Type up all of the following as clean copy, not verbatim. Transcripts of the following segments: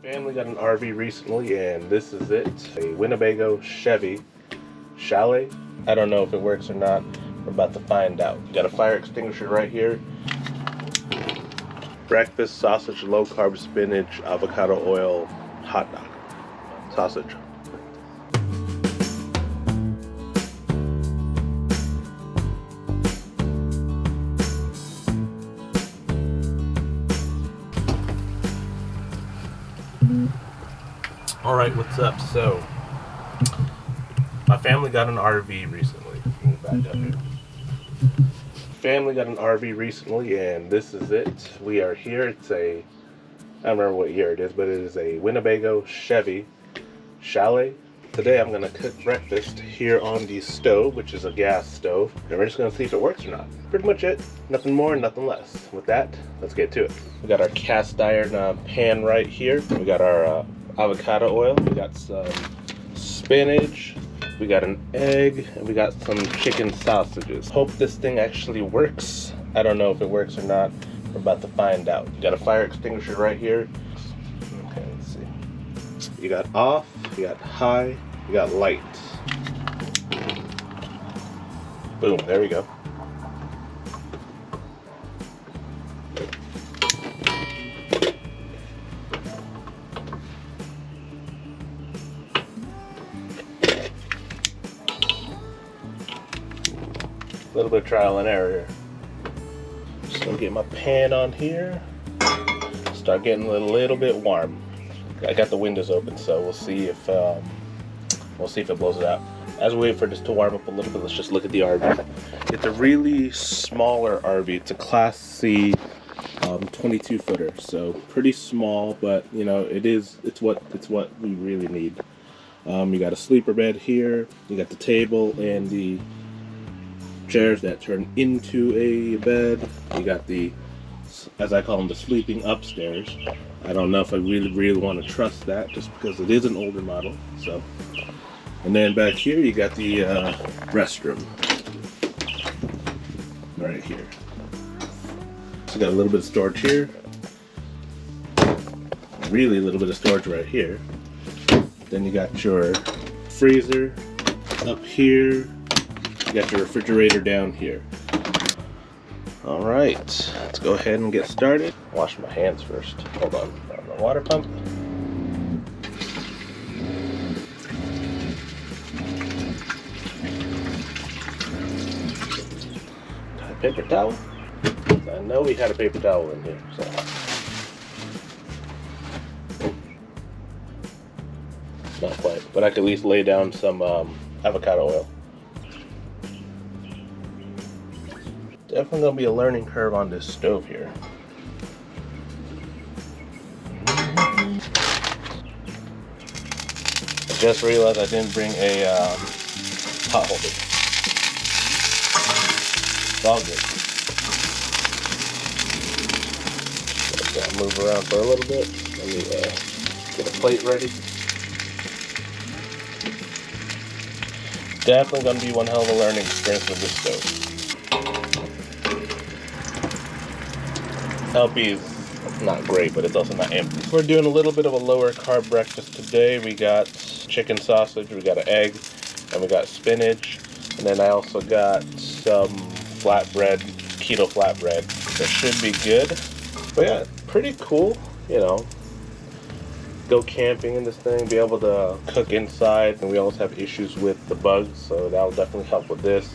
Family got an RV recently, and this is it. A Winnebago Chevy Chalet. I don't know if it works or not. We're about to find out. Got a fire extinguisher right here. Breakfast sausage, low carb spinach, avocado oil, hot dog. Sausage. Alright, what's up? So, my family got an RV recently. Back up here. Family got an RV recently, and this is it. We are here. It's a, I don't remember what year it is, but it is a Winnebago Chevy Chalet. Today I'm going to cook breakfast here on the stove, which is a gas stove, and we're just going to see if it works or not. Pretty much it. Nothing more, nothing less. With that, let's get to it. We got our cast iron pan right here. We got our avocado oil. We got some spinach. We got an egg, and we got some chicken sausages. Hope this thing actually works. I don't know if it works or not. We're about to find out. Got a fire extinguisher right here. Okay, let's see. You got off, you got high, you got light. Boom, there we go. A little bit of trial and error here. Just gonna get my pan on here. Start getting a little bit warm. I got the windows open, so we'll see if it blows it out. As we wait for this to warm up a little bit, let's just look at the RV. It's a really smaller RV. It's a Class C 22 footer, so pretty small, but you know it's what we really need. You got a sleeper bed here. You got the table and the chairs that turn into a bed. You got the, as I call them, the sleeping upstairs. I don't know if I really want to trust that, just because it is an older model. So, and then back here you got the restroom right here. So got a little bit of storage here. Really a little bit of storage right here. Then you got your freezer up here. You got your refrigerator down here. All right, let's go ahead and get started. Wash my hands first. Hold on the water pump. Got a paper towel. I know we had a paper towel in here, so. Not quite, but I could at least lay down some avocado oil. Definitely gonna be a learning curve on this stove here. I just realized I didn't bring a pot holder. It's all good. Let move around for a little bit. Let me get a plate ready. Definitely gonna be one hell of a learning experience with this stove. LP is not great, but it's also not empty. We're doing a little bit of a lower carb breakfast today. We got chicken sausage, we got an egg, and we got spinach. And then I also got some flatbread, keto flatbread. That should be good. But yeah, pretty cool, you know. Go camping in this thing, be able to cook inside. And we always have issues with the bugs, so that'll definitely help with this.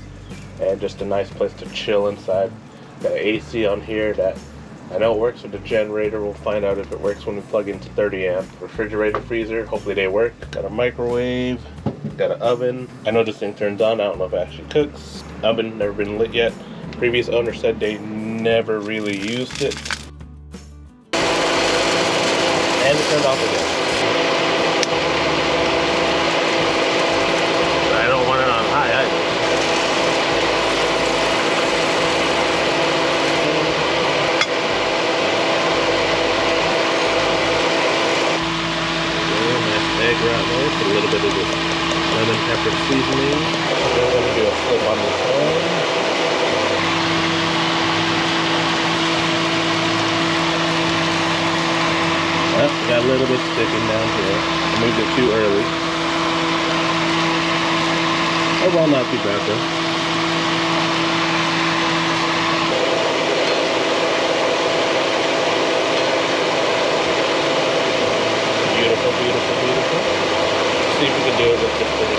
And just a nice place to chill inside. Got an AC on here that I know it works with the generator. We'll find out if it works when we plug into 30 amp. Refrigerator, freezer, hopefully they work. Got a microwave, got an oven. I know this thing turns on, I don't know if it actually cooks. Oven, never been lit yet. Previous owner said they never really used it. And it turned off again. I don't want it on high either. Egg right there, put a little bit of this lemon pepper seasoning. Then we're going to do a flip on this one. Oh, got a little bit sticking down here. I moved it too early. Oh well, not too bad though. Beautiful, beautiful, beautiful. See if we can do it with this thing.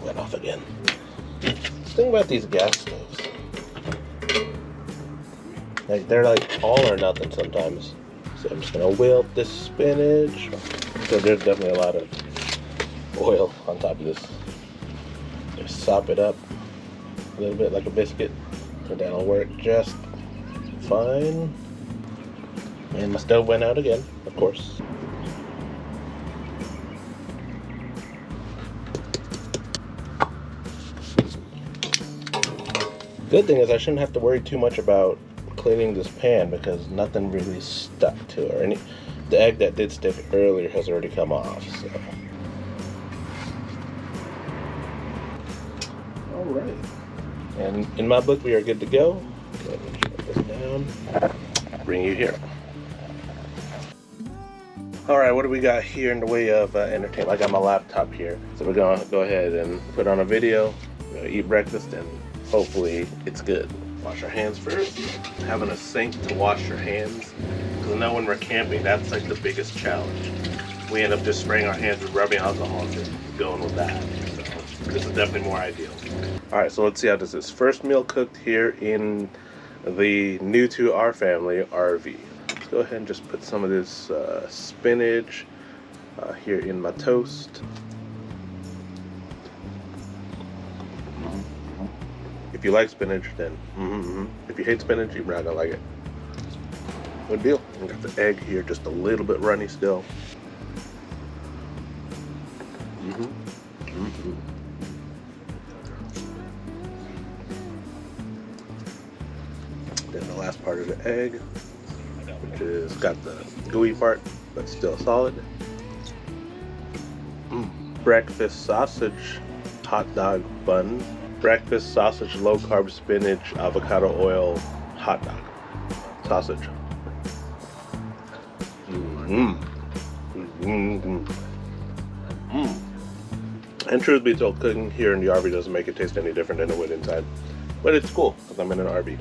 Went off again. The thing about these gas stoves, like they're like all or nothing sometimes. So I'm just gonna wilt this spinach. So there's definitely a lot of oil on top of this. Just sop it up a little bit like a biscuit, and that'll work just fine. And my stove went out again, of course. Good thing is I shouldn't have to worry too much about cleaning this pan because nothing really stuck to it. Or the egg that did stick earlier has already come off. So, all right. And in my book, we are good to go. Let me shut this down. Bring you here. All right, what do we got here in the way of entertainment? I got my laptop here, so we're gonna go ahead and put on a video. We're gonna eat breakfast, and hopefully it's good. Wash our hands first. Having a sink to wash your hands, because I know when we're camping, that's like the biggest challenge. We end up just spraying our hands with rubbing alcohol and just going with that. So this is definitely more ideal. All right, so let's see how this is. First meal cooked here in the new to our family RV. Let's go ahead and just put some of this spinach here in my toast. If you like spinach, then if you hate spinach, you're not gonna like it. Good deal. I got the egg here, just a little bit runny still. Then the last part of the egg, which is got the gooey part, but still solid. Breakfast sausage hot dog bun. Breakfast sausage, low carb spinach, avocado oil, hot dog. Sausage. And truth be told, cooking here in the RV doesn't make it taste any different than it would inside. But it's cool, because I'm in an RV.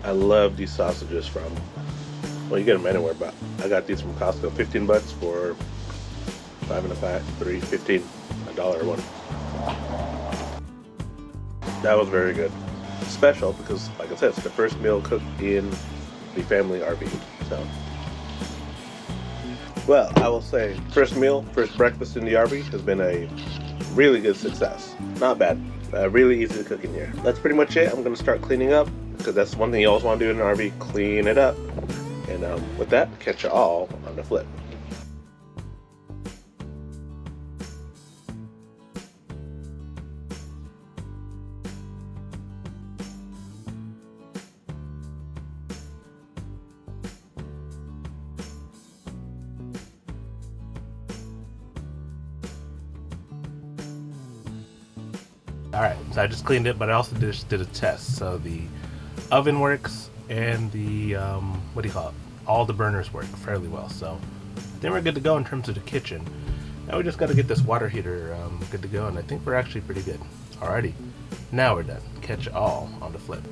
I love these sausages from, well, you get them anywhere, but I got these from Costco. 15 bucks for 5 in a pack, 3, 15, $1 one. That was very good. Special because, like I said, it's the first meal cooked in the family RV. So, well, I will say, first breakfast in the RV has been a really good success. Not bad. Really easy to cook in here. That's pretty much it. I'm going to start cleaning up because that's one thing you always want to do in an RV, clean it up. And with that, catch you all on the flip. Alright, so I just cleaned it, but I also just did a test. So the oven works and the, what do you call it? All the burners work fairly well. So then we're good to go in terms of the kitchen. Now we just got to get this water heater good to go, and I think we're actually pretty good. Alrighty, now we're done. Catch you all on the flip.